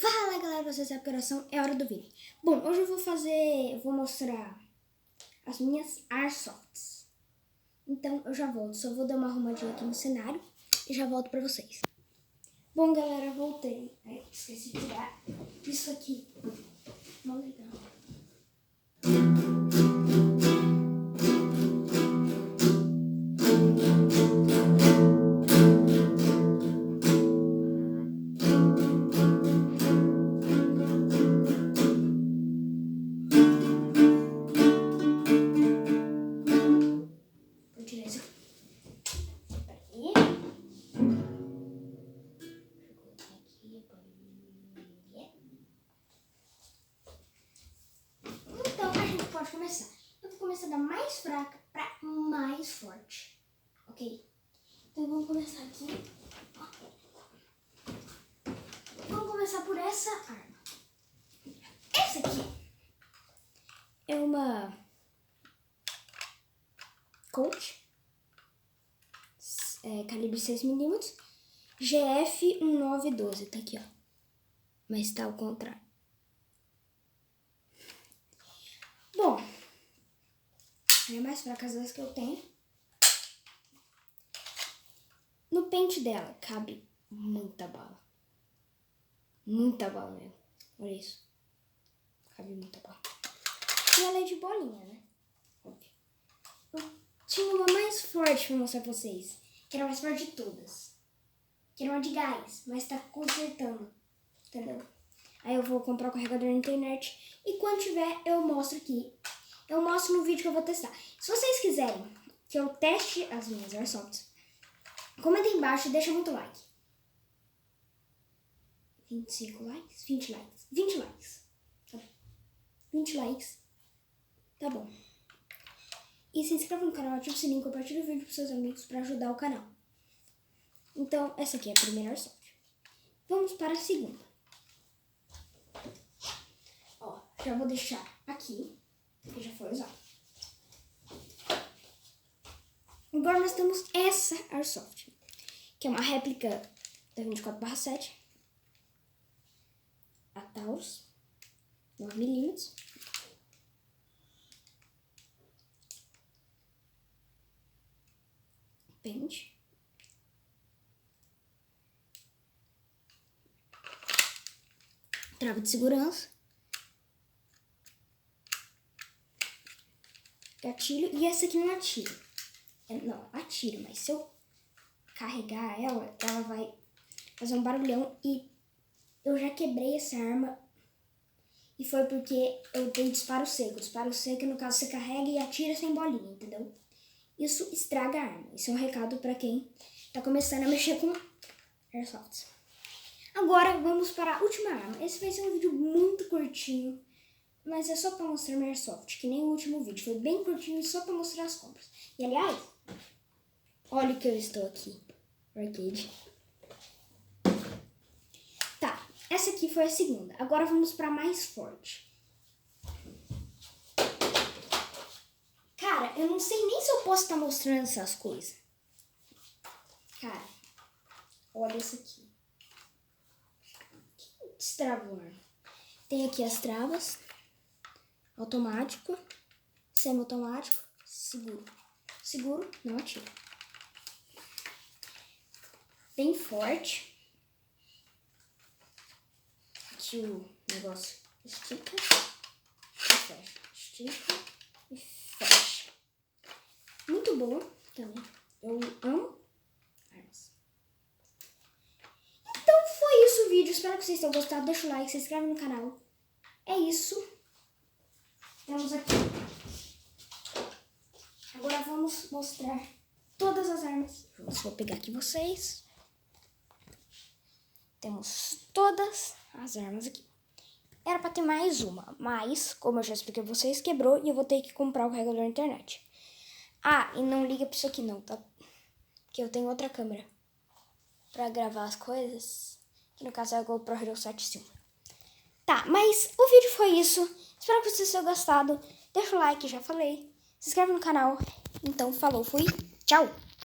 Fala galera, vocês sabem que oração é hora do vídeo. Bom, hoje eu vou mostrar as minhas Airsofts. Então eu já volto, só vou dar uma arrumadinha aqui no cenário e já volto pra vocês. Bom galera, voltei. Esqueci de tirar isso aqui. Não legal. Então a gente pode começar. Eu vou começar da mais fraca para mais forte, ok? Então vamos começar aqui. Vamos começar por essa arma. Essa aqui é uma Colt, calibre 6mm, GF 1912, tá aqui, ó. Mas tá ao contrário. Bom, é mais fraca das que eu tenho. No pente dela cabe muita bala. Muita bala mesmo. Olha isso. Cabe muita bala. E ela é de bolinha, né? Óbvio. Eu tinha uma mais forte pra mostrar pra vocês. Que era a mais forte de todas. Que era uma de gás, mas tá consertando. Entendeu? Aí eu vou comprar o carregador na internet. E quando tiver, eu mostro aqui. Eu mostro no vídeo que eu vou testar. Se vocês quiserem que eu teste as minhas Airsofts, comenta aí embaixo e deixa muito like. 25 likes? 20 likes. 20 likes. Tá bom. 20 likes. Tá bom. E se inscreva no canal, ativa o sininho, compartilha o vídeo com seus amigos para ajudar o canal. Então, essa aqui é a primeira Airsoft. Vamos para a segunda. Ó, já vou deixar aqui, que já foi usado. Agora nós temos essa Airsoft, que é uma réplica da 24/7. A Taurus, 9mm. Pente. Trava de segurança. Gatilho. E essa aqui não atira. Não, atira, mas se eu carregar ela, ela vai fazer um barulhão. E eu já quebrei essa arma. E foi porque eu dei disparo seco. Disparo seco, no caso, você carrega e atira sem bolinha, entendeu? Isso estraga a arma. Isso é um recado pra quem tá começando a mexer com Airsofts. Agora vamos para a última arma. Esse vai ser um vídeo muito curtinho, mas é só pra mostrar minha Airsoft, que nem o último vídeo. Foi bem curtinho, só pra mostrar as compras. E aliás, olha o que eu estou aqui. Arcade. Tá, essa aqui foi a segunda. Agora vamos pra mais forte. Cara, eu não sei nem se eu posso estar mostrando essas coisas. Cara, olha isso aqui. Que destravou, mano. Tem aqui as travas. Automático. Semi-automático. Seguro. Seguro, não atira. Bem forte. Aqui o negócio estica. E fecha. Estica e fecha. Muito boa também. Eu amo armas. Então foi isso o vídeo. Espero que vocês tenham gostado. Deixa o like, se inscreve no canal. É isso. Temos aqui. Agora vamos mostrar todas as armas. Vou pegar aqui vocês. Temos todas as armas aqui. Era pra ter mais uma, mas, como eu já expliquei pra vocês, quebrou e eu vou ter que comprar o carregador na internet. Ah, e não liga pra isso aqui não, tá? Porque eu tenho outra câmera pra gravar as coisas, que no caso é a GoPro Hero 7 Silver. Tá, mas o vídeo foi isso. Espero que vocês tenham gostado. Deixa o like, já falei. Se inscreve no canal. Então, falou, fui. Tchau!